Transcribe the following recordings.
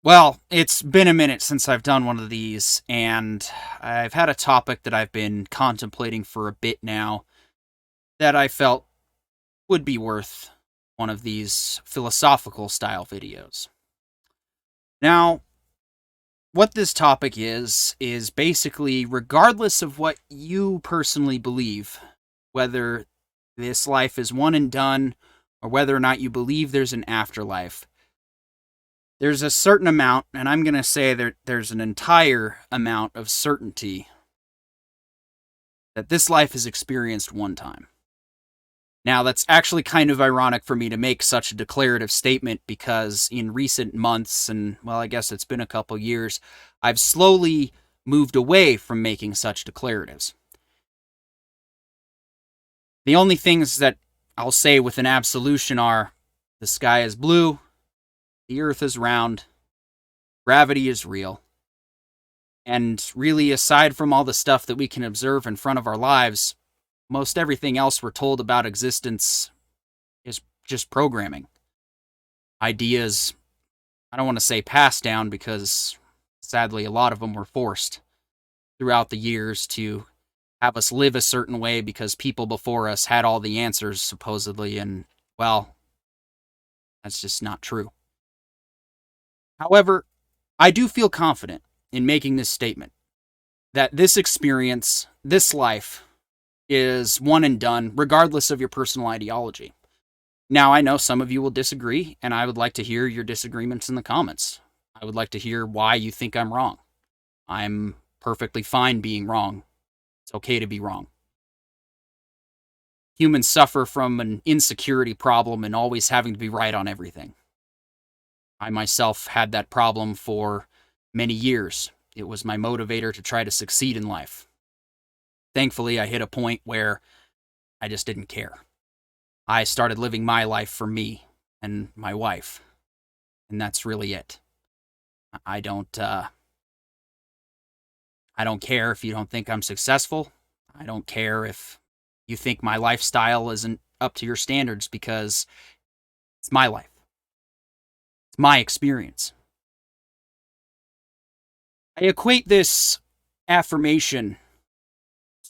Well, it's been a minute since I've done one of these, and I've had a topic that I've been contemplating for a bit now that I felt would be worth one of these philosophical style videos. Now, what this topic is basically regardless of what you personally believe, whether this life is one and done or whether or not you believe there's an afterlife, there's a certain amount, and I'm going to say that there's an entire amount of certainty that this life is experienced one time. Now, that's actually kind of ironic for me to make such a declarative statement because in recent months, and well, I guess it's been a couple years, I've slowly moved away from making such declaratives. The only things that I'll say with an absolution are the sky is blue, the earth is round, gravity is real, and really, aside from all the stuff that we can observe in front of our lives, most everything else we're told about existence is just programming. Ideas, I don't want to say passed down because sadly a lot of them were forced throughout the years to have us live a certain way because people before us had all the answers, supposedly, and, well, that's just not true. However, I do feel confident in making this statement that this experience, this life, is one and done, regardless of your personal ideology. Now, I know some of you will disagree, and I would like to hear your disagreements in the comments. I would like to hear why you think I'm wrong. I'm perfectly fine being wrong. It's okay to be wrong. Humans suffer from an insecurity problem and always having to be right on everything. I myself had that problem for many years. It was my motivator to try to succeed in life. Thankfully, I hit a point where I just didn't care. I started living my life for me and my wife, and that's really it. I don't care if you don't think I'm successful. I don't care if you think my lifestyle isn't up to your standards because it's my life. It's my experience. I equate this affirmation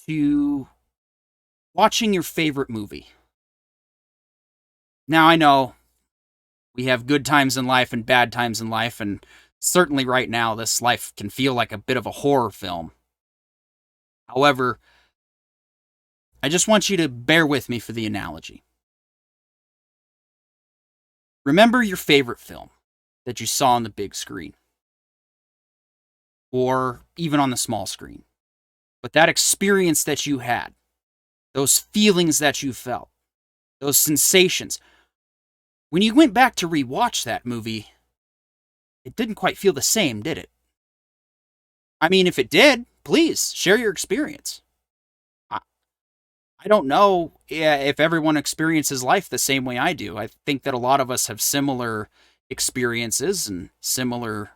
to watching your favorite movie. Now, I know we have good times in life and bad times in life, and certainly right now this life can feel like a bit of a horror film. However, I just want you to bear with me for the analogy. Remember your favorite film that you saw on the big screen, or even on the small screen. But that experience that you had, those feelings that you felt, those sensations, when you went back to rewatch that movie, it didn't quite feel the same, did it? I mean, if it did, please share your experience. I, I don't know if everyone experiences life the same way I do. I think that a lot of us have similar experiences and similar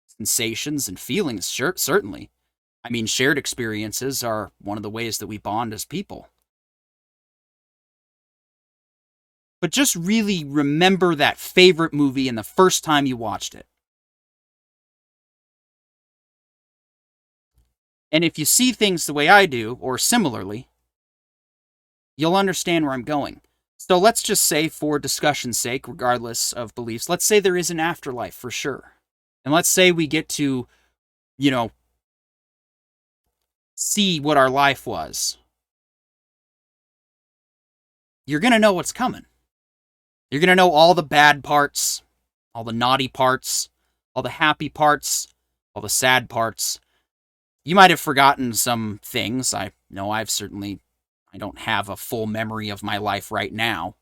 sensations and feelings, sure, certainly. I mean, shared experiences are one of the ways that we bond as people. But just really remember that favorite movie and the first time you watched it. And if you see things the way I do, or similarly, you'll understand where I'm going. So let's just say, for discussion's sake, regardless of beliefs, let's say there is an afterlife for sure. And let's say we get to, you know, see what our life was. You're going to know what's coming. You're going to know all the bad parts, all the naughty parts, all the happy parts, all the sad parts. You might have forgotten some things. I know I don't have a full memory of my life right now.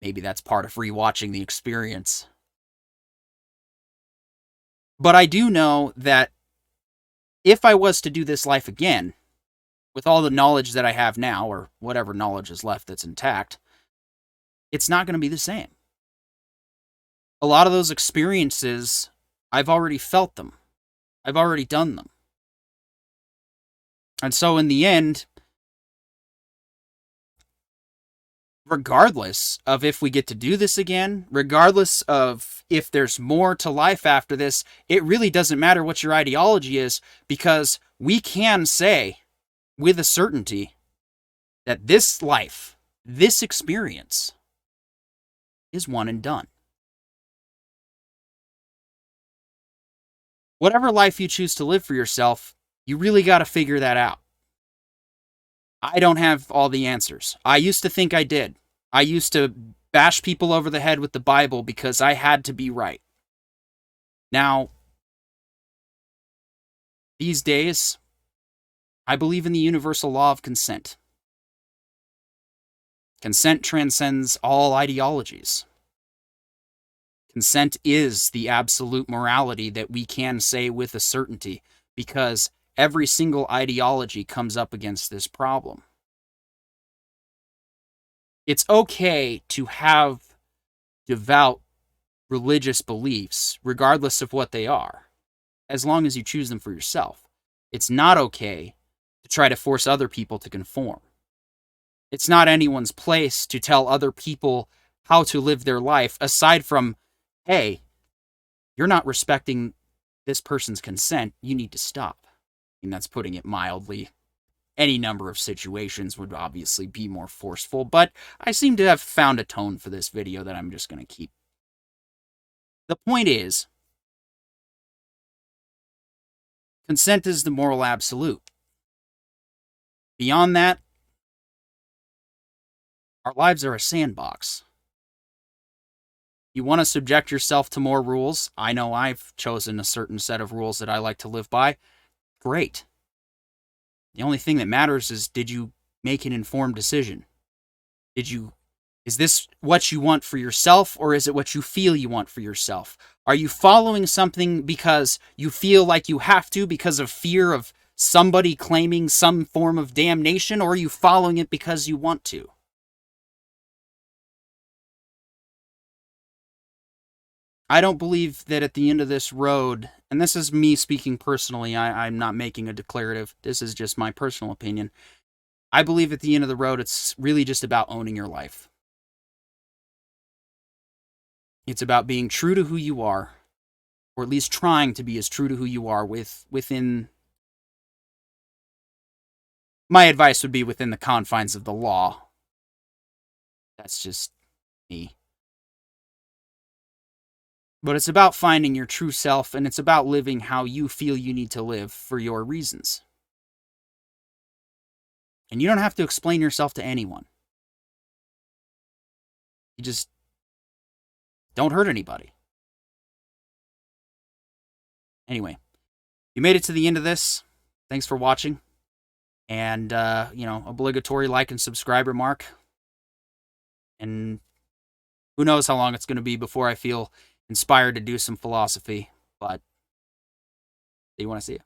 Maybe that's part of rewatching the experience. But I do know that if I was to do this life again, with all the knowledge that I have now, or whatever knowledge is left that's intact, it's not going to be the same. A lot of those experiences, I've already felt them. I've already done them. And so in the end, regardless of if we get to do this again, regardless of if there's more to life after this, it really doesn't matter what your ideology is, because we can say with a certainty that this life, this experience, is one and done. Whatever life you choose to live for yourself, you really got to figure that out. I don't have all the answers. I used to think I did. I used to bash people over the head with the Bible because I had to be right. Now, these days, I believe in the universal law of consent. Consent transcends all ideologies. Consent is the absolute morality that we can say with a certainty, because every single ideology comes up against this problem. It's okay to have devout religious beliefs, regardless of what they are, as long as you choose them for yourself. It's not okay to try to force other people to conform. It's not anyone's place to tell other people how to live their life, aside from, hey, you're not respecting this person's consent, you need to stop. And that's putting it mildly. Any number of situations would obviously be more forceful, but I seem to have found a tone for this video that I'm just going to keep. The point is, consent is the moral absolute. Beyond that, our lives are a sandbox. You want to subject yourself to more rules? I know I've chosen a certain set of rules that I like to live by. Great. The only thing that matters is, did you make an informed decision? Is this what you want for yourself, or is it what you feel you want for yourself? Are you following something because you feel like you have to, because of fear of somebody claiming some form of damnation, or are you following it because you want to? I don't believe that at the end of this road, and this is me speaking personally, I'm not making a declarative, this is just my personal opinion. I believe at the end of the road, it's really just about owning your life. It's about being true to who you are, or at least trying to be as true to who you are within... My advice would be within the confines of the law. That's just me. But it's about finding your true self, and it's about living how you feel you need to live for your reasons. And you don't have to explain yourself to anyone. You just don't hurt anybody. Anyway, you made it to the end of this. Thanks for watching. And, obligatory like and subscribe remark. And who knows how long it's going to be before I feel inspired to do some philosophy. But, do you want to see it?